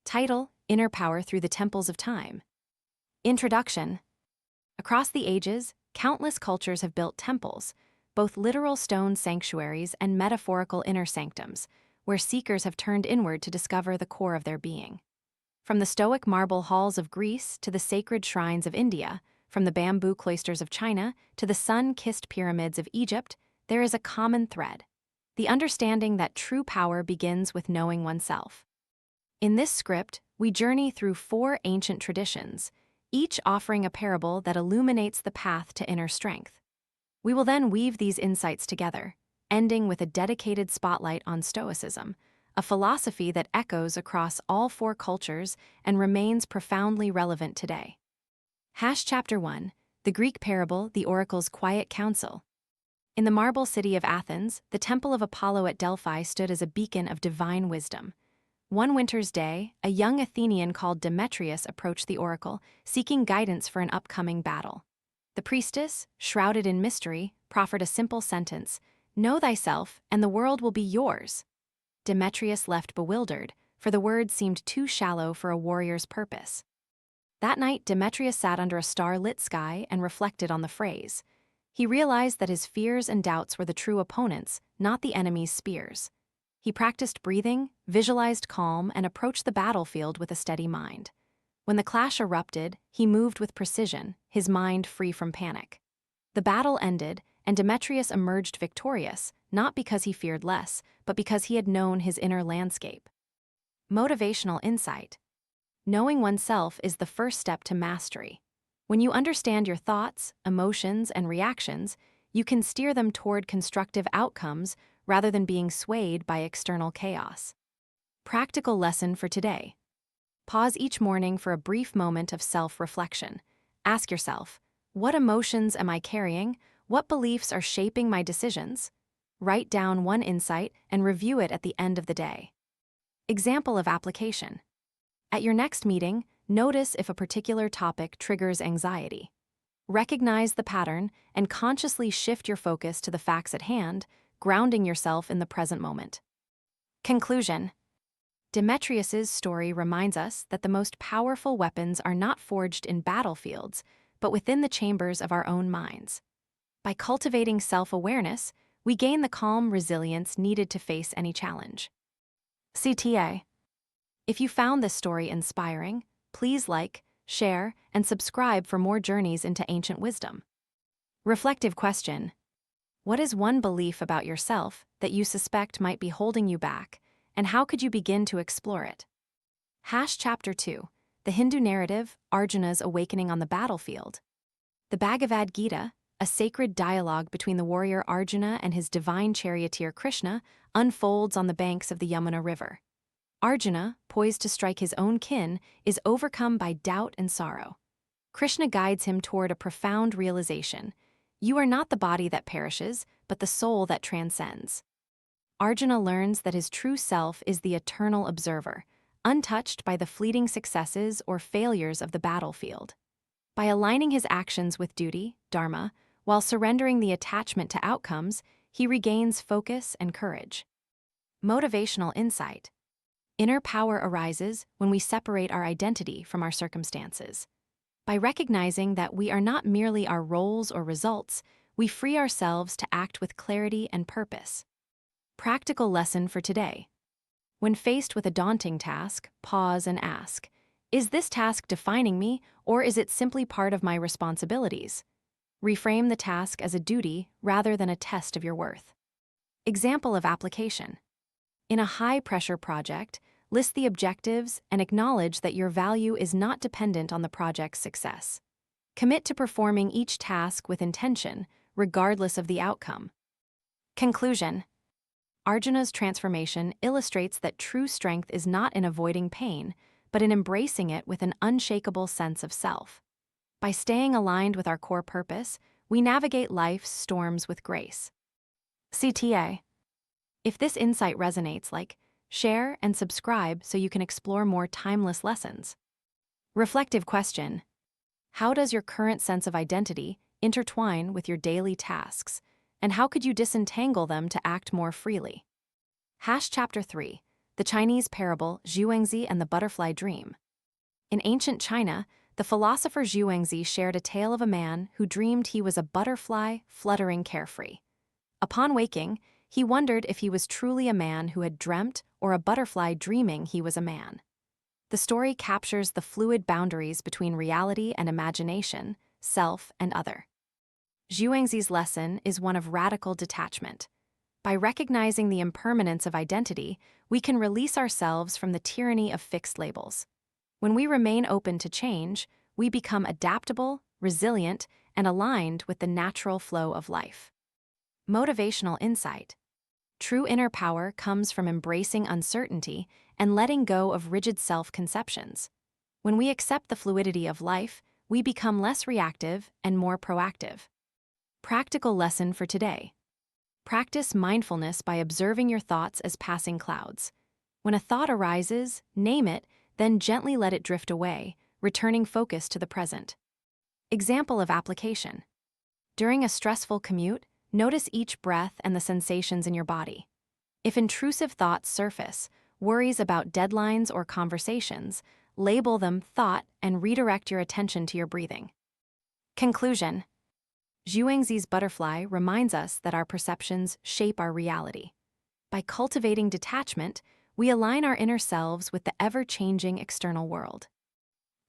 Title: Inner Power Through the Temples of Time. Introduction. Across the ages, countless cultures have built temples, both literal stone sanctuaries and metaphorical inner sanctums, where seekers have turned inward to discover the core of their being. From the Stoic marble halls of Greece to the sacred shrines of India, from the bamboo cloisters of China to the sun-kissed pyramids of Egypt, there is a common thread: the understanding that true power begins with knowing oneself. In this script, we journey through 4 ancient traditions, each offering a parable that illuminates the path to inner strength. We will then weave these insights together, ending with a dedicated spotlight on Stoicism, a philosophy that echoes across all 4 cultures and remains profoundly relevant today. Chapter 1. The Greek parable, the Oracle's Quiet Counsel. In the marble city of Athens, the temple of Apollo at Delphi stood as a beacon of divine wisdom. One winter's day, a young Athenian called Demetrius approached the oracle, seeking guidance for an upcoming battle. The priestess, shrouded in mystery, proffered a simple sentence: "Know thyself, and the world will be yours." Demetrius left bewildered, for the words seemed too shallow for a warrior's purpose. That night, Demetrius sat under a star-lit sky and reflected on the phrase. He realized that his fears and doubts were the true opponents, not the enemy's spears. He practiced breathing, visualized calm, and approached the battlefield with a steady mind. When the clash erupted, he moved with precision, his mind free from panic. The battle ended, and Demetrius emerged victorious, not because he feared less, but because he had known his inner landscape. Motivational insight. Knowing oneself is the first step to mastery. When you understand your thoughts, emotions, and reactions, you can steer them toward constructive outcomes rather than being swayed by external chaos. Practical lesson for today. Pause each morning for a brief moment of self-reflection. Ask yourself, what emotions am I carrying? What beliefs are shaping my decisions? Write down one insight and review it at the end of the day. Example of application. At your next meeting, notice if a particular topic triggers anxiety. Recognize the pattern and consciously shift your focus to the facts at hand, grounding yourself in the present moment. Conclusion. Demetrius's story reminds us that the most powerful weapons are not forged in battlefields, but within the chambers of our own minds. By cultivating self-awareness, we gain the calm resilience needed to face any challenge. CTA. If you found this story inspiring, please like, share, and subscribe for more journeys into ancient wisdom. Reflective question. What is one belief about yourself that you suspect might be holding you back, and how could you begin to explore it? Chapter 2. The Hindu narrative, Arjuna's awakening on the battlefield. The Bhagavad Gita, a sacred dialogue between the warrior Arjuna and his divine charioteer Krishna, unfolds on the banks of the Yamuna River. Arjuna, poised to strike his own kin, is overcome by doubt and sorrow. Krishna guides him toward a profound realization: you are not the body that perishes, but the soul that transcends. Arjuna learns that his true self is the eternal observer, untouched by the fleeting successes or failures of the battlefield. By aligning his actions with duty, dharma, while surrendering the attachment to outcomes, he regains focus and courage. Motivational insight. Inner power arises when we separate our identity from our circumstances. By recognizing that we are not merely our roles or results, we free ourselves to act with clarity and purpose. Practical lesson for today. When faced with a daunting task, pause and ask, is this task defining me, or is it simply part of my responsibilities? Reframe the task as a duty rather than a test of your worth. Example of application. In a high-pressure project, list the objectives and acknowledge that your value is not dependent on the project's success. Commit to performing each task with intention, regardless of the outcome. Conclusion. Arjuna's transformation illustrates that true strength is not in avoiding pain, but in embracing it with an unshakable sense of self. By staying aligned with our core purpose, we navigate life's storms with grace. CTA. If this insight resonates, share and subscribe so you can explore more timeless lessons. Reflective question. How does your current sense of identity intertwine with your daily tasks, and how could you disentangle them to act more freely? Chapter 3. the Chinese parable Zhuangzi and the Butterfly Dream. In ancient China, the philosopher Zhuangzi shared a tale of a man who dreamed he was a butterfly fluttering carefree. Upon waking, he wondered if he was truly a man who had dreamt or a butterfly dreaming he was a man. The story captures the fluid boundaries between reality and imagination, self and other. Zhuangzi's lesson is one of radical detachment. By recognizing the impermanence of identity, we can release ourselves from the tyranny of fixed labels. When we remain open to change, we become adaptable, resilient, and aligned with the natural flow of life. Motivational insight. True inner power comes from embracing uncertainty and letting go of rigid self-conceptions. When we accept the fluidity of life, we become less reactive and more proactive. Practical lesson for today. Practice mindfulness by observing your thoughts as passing clouds. When a thought arises, name it, then gently let it drift away, returning focus to the present. Example of application. During a stressful commute, notice each breath and the sensations in your body. If intrusive thoughts surface, worries about deadlines or conversations, label them thought and redirect your attention to your breathing. Conclusion. Zhuangzi's butterfly reminds us that our perceptions shape our reality. By cultivating detachment, we align our inner selves with the ever-changing external world.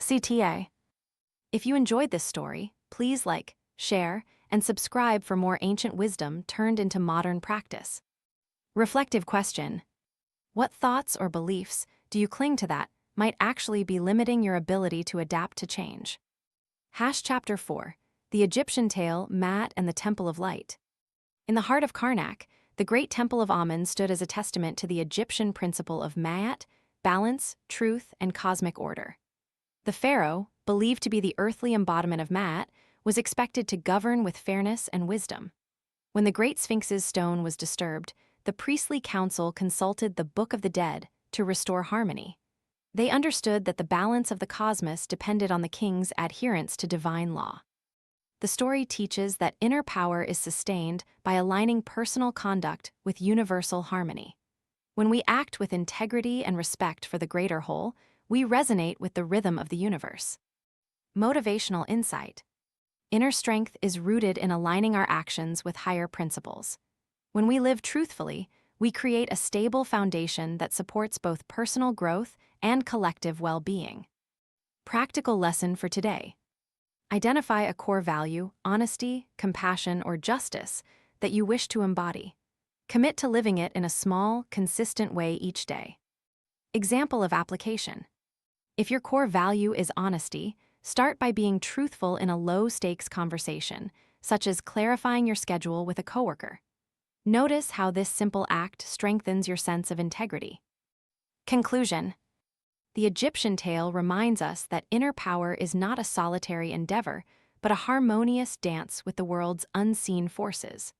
CTA. If you enjoyed this story, please like, share, and subscribe for more ancient wisdom turned into modern practice. Reflective question. What thoughts or beliefs do you cling to that might actually be limiting your ability to adapt to change? Chapter 4. The Egyptian Tale, Maat and the Temple of Light. In the heart of Karnak, the great Temple of Amun stood as a testament to the Egyptian principle of Ma'at, balance, truth, and cosmic order. The pharaoh, believed to be the earthly embodiment of Ma'at, was expected to govern with fairness and wisdom. When the great Sphinx's stone was disturbed, the priestly council consulted the Book of the Dead to restore harmony. They understood that the balance of the cosmos depended on the king's adherence to divine law. The story teaches that inner power is sustained by aligning personal conduct with universal harmony. When we act with integrity and respect for the greater whole, we resonate with the rhythm of the universe. Motivational insight. Inner strength is rooted in aligning our actions with higher principles. When we live truthfully, we create a stable foundation that supports both personal growth and collective well-being. Practical lesson for today. Identify a core value, honesty, compassion, or justice that you wish to embody. Commit to living it in a small, consistent way each day. Example of application. If your core value is honesty, start by being truthful in a low-stakes conversation, such as clarifying your schedule with a coworker. Notice how this simple act strengthens your sense of integrity. Conclusion. The Egyptian tale reminds us that inner power is not a solitary endeavor, but a harmonious dance with the world's unseen forces.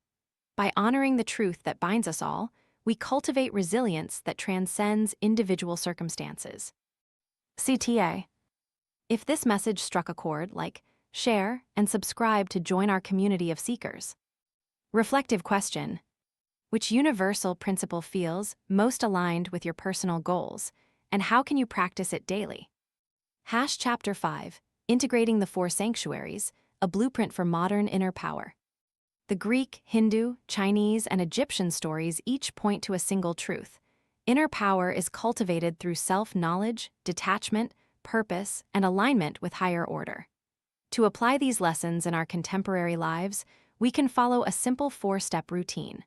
By honoring the truth that binds us all, we cultivate resilience that transcends individual circumstances. CTA. If this message struck a chord, like, share, and subscribe to join our community of seekers. Reflective question. Which universal principle feels most aligned with your personal goals, and how can you practice it daily? Chapter 5. Integrating the Four Sanctuaries, a blueprint for modern inner power. The Greek, Hindu, Chinese, and Egyptian stories each point to a single truth. Inner power is cultivated through self-knowledge, detachment, purpose, and alignment with higher order. To apply these lessons in our contemporary lives, we can follow a simple 4-step routine.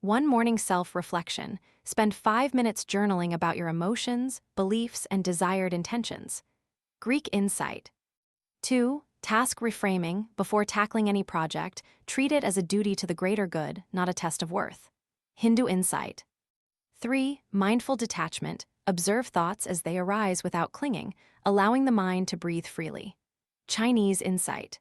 1 morning self-reflection. Spend 5 minutes journaling about your emotions, beliefs, and desired intentions. Greek insight. 2. Task reframing. Before tackling any project, treat it as a duty to the greater good, not a test of worth. Hindu insight. 3. Mindful detachment. Observe thoughts as they arise without clinging, allowing the mind to breathe freely. Chinese insight.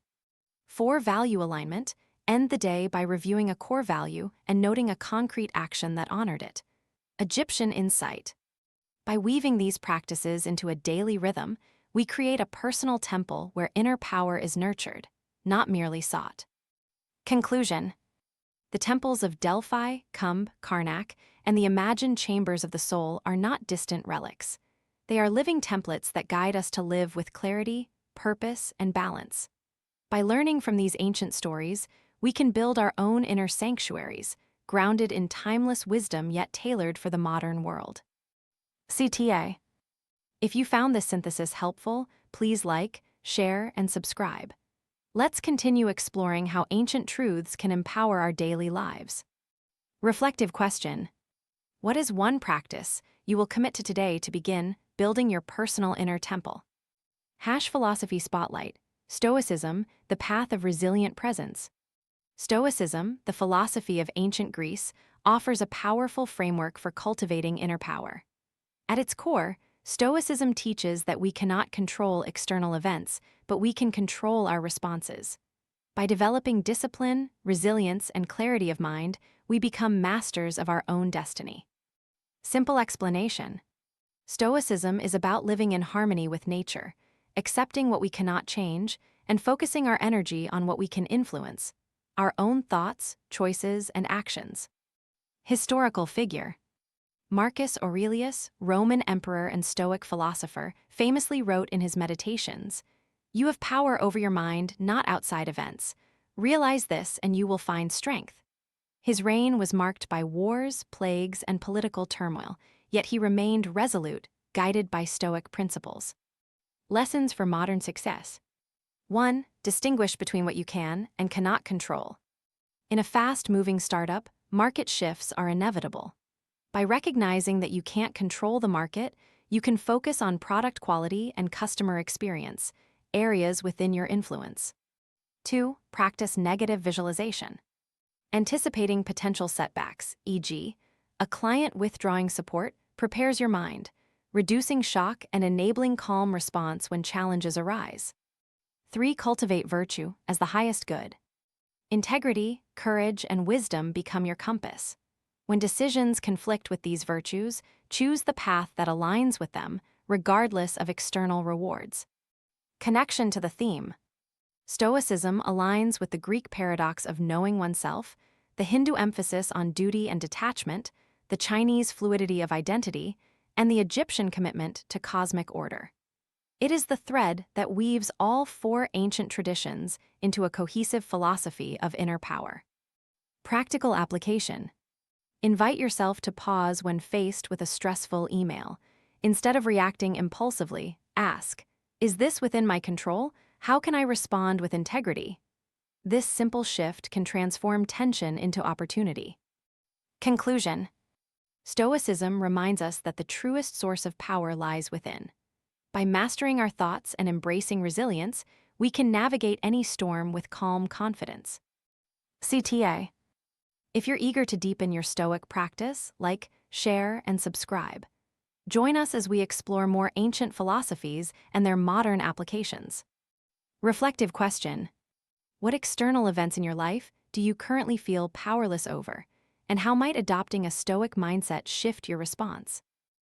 4. Value alignment. End the day by reviewing a core value and noting a concrete action that honored it. Egyptian insight. By weaving these practices into a daily rhythm, we create a personal temple where inner power is nurtured, not merely sought. Conclusion. The temples of Delphi, Kumb, Karnak, and the imagined chambers of the soul are not distant relics. They are living templates that guide us to live with clarity, purpose, and balance. By learning from these ancient stories, we can build our own inner sanctuaries, grounded in timeless wisdom yet tailored for the modern world. CTA. If you found this synthesis helpful, please like, share, and subscribe. Let's continue exploring how ancient truths can empower our daily lives. Reflective question. What is one practice you will commit to today to begin building your personal inner temple? Philosophy Spotlight. Stoicism, the path of resilient presence. Stoicism, the philosophy of ancient Greece, offers a powerful framework for cultivating inner power. At its core, Stoicism teaches that we cannot control external events, but we can control our responses. By developing discipline, resilience, and clarity of mind, we become masters of our own destiny. Simple explanation. Stoicism is about living in harmony with nature, accepting what we cannot change, and focusing our energy on what we can influence, our own thoughts, choices, and actions. Historical figure. Marcus Aurelius, Roman emperor and Stoic philosopher, famously wrote in his Meditations, "You have power over your mind, not outside events. Realize this and you will find strength." His reign was marked by wars, plagues, and political turmoil, yet he remained resolute, guided by Stoic principles. Lessons for modern success. 1. Distinguish between what you can and cannot control. In a fast-moving startup, market shifts are inevitable. By recognizing that you can't control the market, you can focus on product quality and customer experience, areas within your influence. 2. Practice negative visualization. Anticipating potential setbacks, e.g., a client withdrawing support, prepares your mind, reducing shock and enabling calm response when challenges arise. 3. Cultivate virtue as the highest good. Integrity, courage, and wisdom become your compass. When decisions conflict with these virtues, choose the path that aligns with them, regardless of external rewards. Connection to the theme. Stoicism aligns with the Greek paradox of knowing oneself, the Hindu emphasis on duty and detachment, the Chinese fluidity of identity, and the Egyptian commitment to cosmic order. It is the thread that weaves all four ancient traditions into a cohesive philosophy of inner power. Practical application. Invite yourself to pause when faced with a stressful email. Instead of reacting impulsively, ask, "Is this within my control? How can I respond with integrity?" This simple shift can transform tension into opportunity. Conclusion. Stoicism reminds us that the truest source of power lies within. By mastering our thoughts and embracing resilience, we can navigate any storm with calm confidence. CTA. If you're eager to deepen your Stoic practice, like, share, and subscribe. Join us as we explore more ancient philosophies and their modern applications. Reflective question. What external events in your life do you currently feel powerless over, and how might adopting a Stoic mindset shift your response?